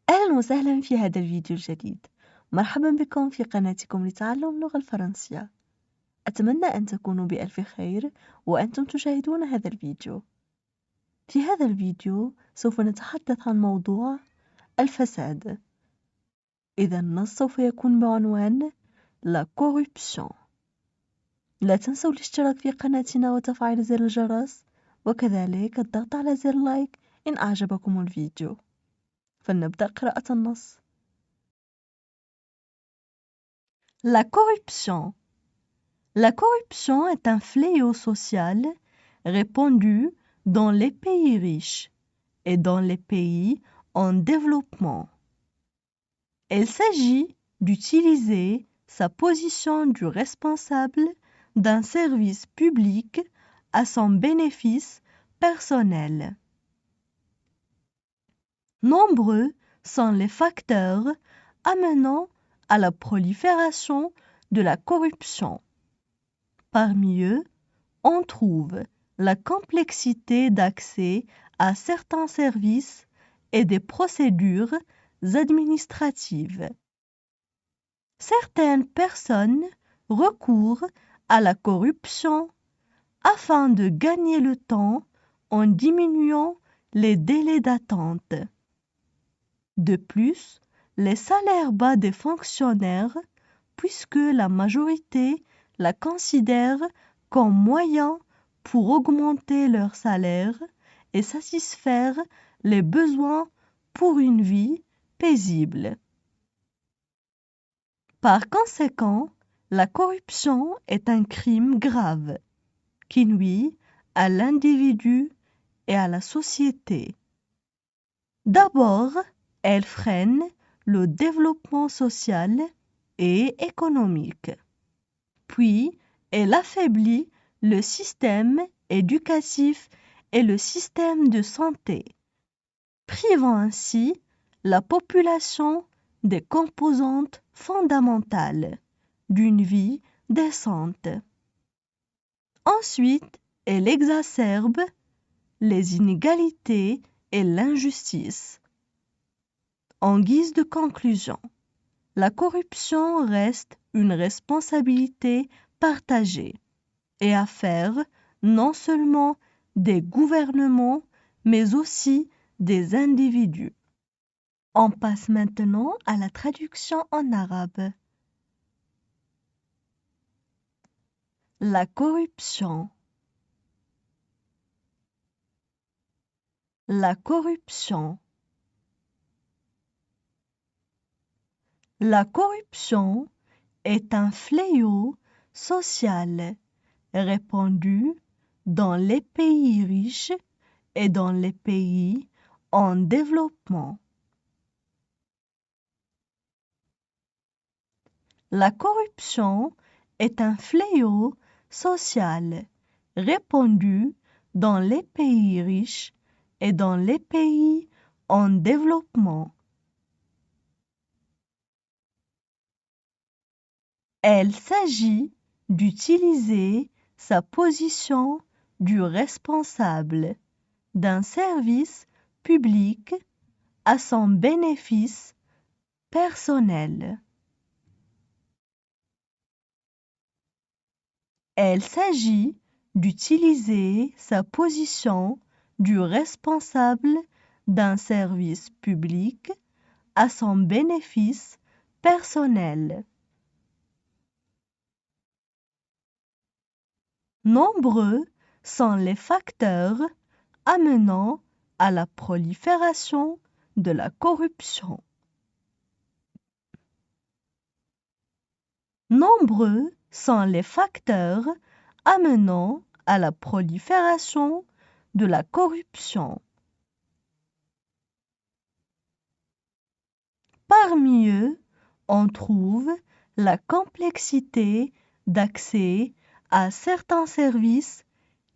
أهلا وسهلا في هذا الفيديو الجديد. مرحبا بكم في قناتكم لتعلم اللغة الفرنسية. أتمنى أن تكونوا بألف خير وأنتم تشاهدون هذا الفيديو. في هذا الفيديو سوف نتحدث عن موضوع الفساد. إذا النص سوف يكون بعنوان La corruption. لا تنسوا الاشتراك في قناتنا وتفعيل زر الجرس وكذلك الضغط على زر لايك إن أعجبكم الفيديو. فلنبدأ قراءة النص. La corruption. La corruption est un fléau social répandu dans les pays riches et dans les pays en développement. Il s'agit d'utiliser sa position de responsable d'un service public à son bénéfice personnel. Nombreux sont les facteurs amenant à la prolifération de la corruption. Parmi eux, on trouve la complexité d'accès à certains services et des procédures administratives. Certaines personnes recourent à la corruption afin de gagner le temps en diminuant les délais d'attente. De plus, les salaires bas des fonctionnaires, puisque la majorité la considère comme moyen pour augmenter leur salaire et satisfaire les besoins pour une vie paisible. Par conséquent, la corruption est un crime grave qui nuit à l'individu et à la société. D'abord, elle freine le développement social et économique. Puis, elle affaiblit le système éducatif et le système de santé, privant ainsi la population des composantes fondamentales d'une vie décente. Ensuite, elle exacerbe les inégalités et l'injustice. En guise de conclusion, la corruption reste une responsabilité partagée et affaire non seulement des gouvernements, mais aussi des individus. On passe maintenant à la traduction en arabe. La corruption. La corruption. La corruption est un fléau social répandu dans les pays riches et dans les pays en développement. La corruption est un fléau social répandu dans les pays riches et dans les pays en développement. Il s'agit d'utiliser sa position de responsable d'un service public à son bénéfice personnel. Il s'agit d'utiliser sa position de responsable d'un service public à son bénéfice personnel. Nombreux sont les facteurs amenant à la prolifération de la corruption. Nombreux sont les facteurs amenant à la prolifération de la corruption. Parmi eux, on trouve la complexité d'accès à certains services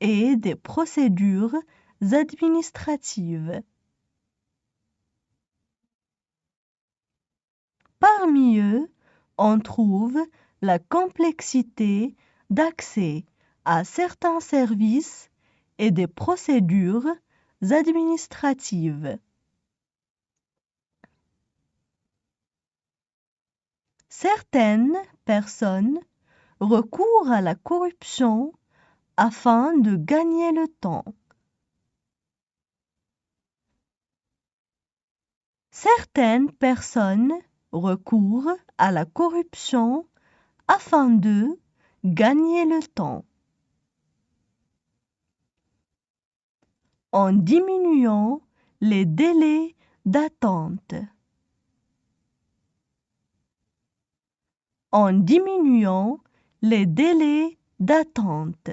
et des procédures administratives. Parmi eux, on trouve la complexité d'accès à certains services et des procédures administratives. Certaines personnes recourent à la corruption afin de gagner le temps. Certaines personnes recourent à la corruption afin de gagner le temps. En diminuant les délais d'attente. En diminuant les délais d'attente.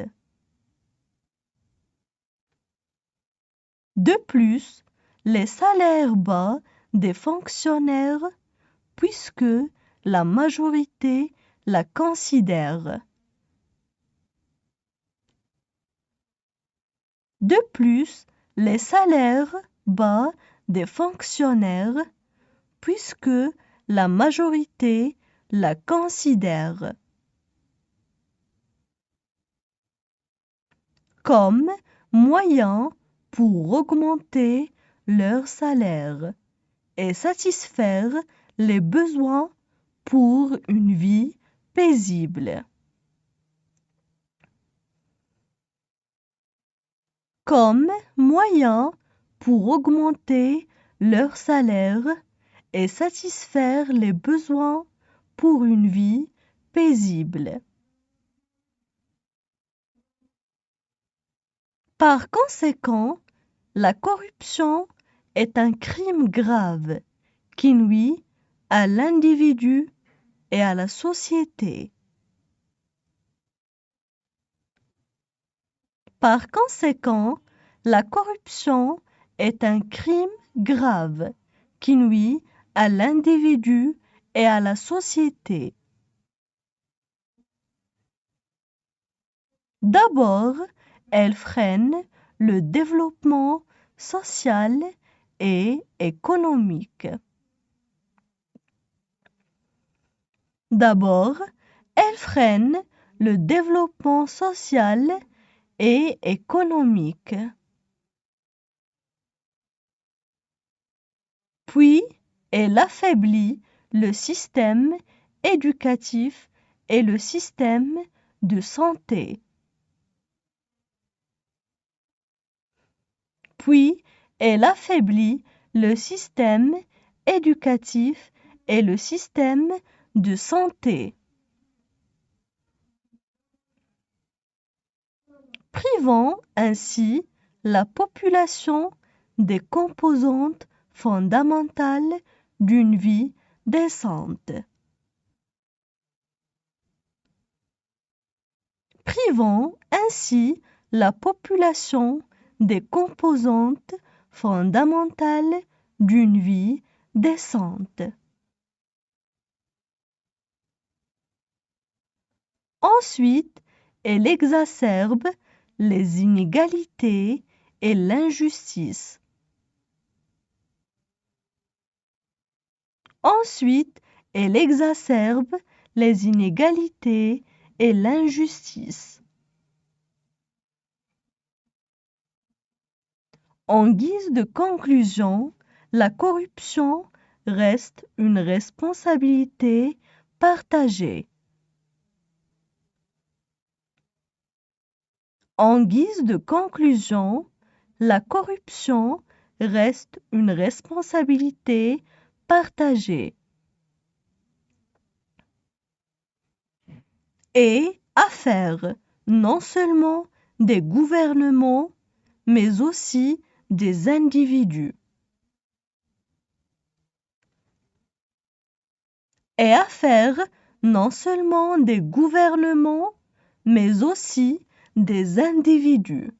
De plus, les salaires bas des fonctionnaires, puisque la majorité la considère. De plus, les salaires bas des fonctionnaires, puisque la majorité la considère. Comme moyen pour augmenter leur salaire et satisfaire les besoins pour une vie paisible. Comme moyen pour augmenter leur salaire et satisfaire les besoins pour une vie paisible. Par conséquent, la corruption est un crime grave qui nuit à l'individu et à la société. Par conséquent, la corruption est un crime grave qui nuit à l'individu et à la société. D'abord, elle freine le développement social et économique. D'abord, elle freine le développement social et économique. Puis, elle affaiblit le système éducatif et le système de santé. Puis, elle affaiblit le système éducatif et le système de santé. Privant ainsi la population des composantes fondamentales d'une vie décente. Privant ainsi la population des composantes fondamentales d'une vie décente. Ensuite, elle exacerbe les inégalités et l'injustice. Ensuite, elle exacerbe les inégalités et l'injustice. En guise de conclusion, la corruption reste une responsabilité partagée. En guise de conclusion, la corruption reste une responsabilité partagée et affaire non seulement des gouvernements, mais aussi des individus. Et affaire non seulement des gouvernements, mais aussi des individus.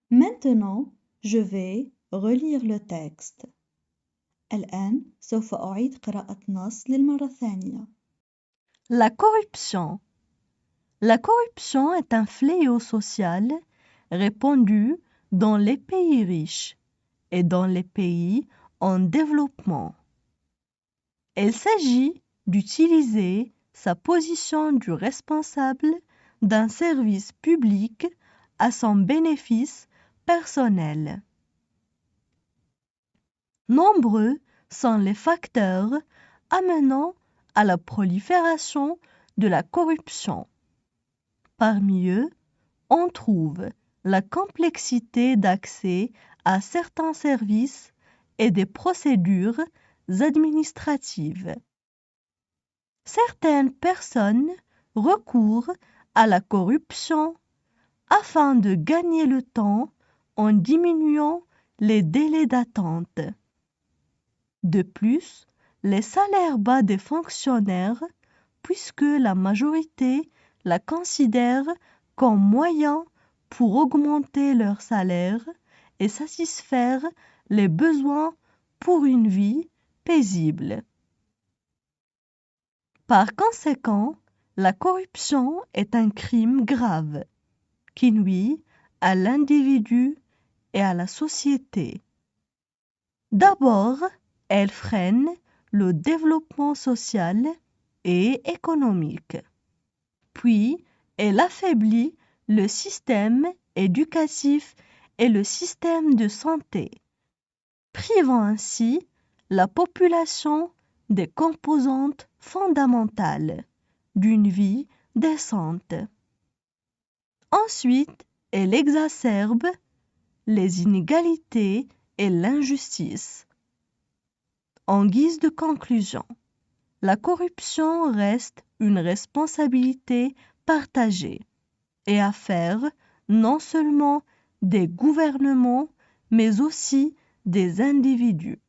Maintenant, je vais relire le texte. الآن سوف أعيد قراءة النص للمرة الثانية. La corruption. La corruption est un fléau social répandu dans les pays riches et dans les pays en développement. Il s'agit d'utiliser sa position du responsable d'un service public à son bénéfice personnel. Nombreux sont les facteurs amenant à la prolifération de la corruption. Parmi eux, on trouve la complexité d'accès à certains services et des procédures administratives. Certaines personnes recourent à la corruption afin de gagner le temps en diminuant les délais d'attente. De plus, les salaires bas des fonctionnaires, puisque la majorité la considère comme moyen pour augmenter leur salaire et satisfaire les besoins pour une vie paisible. Par conséquent, la corruption est un crime grave qui nuit à l'individu et à la société. D'abord, elle freine le développement social et économique. Puis, elle affaiblit le système éducatif et le système de santé, privant ainsi la population des composantes fondamentales d'une vie décente. Ensuite, elle exacerbe les inégalités et l'injustice. En guise de conclusion, la corruption reste une responsabilité partagée et affaire non seulement des gouvernements, mais aussi des individus.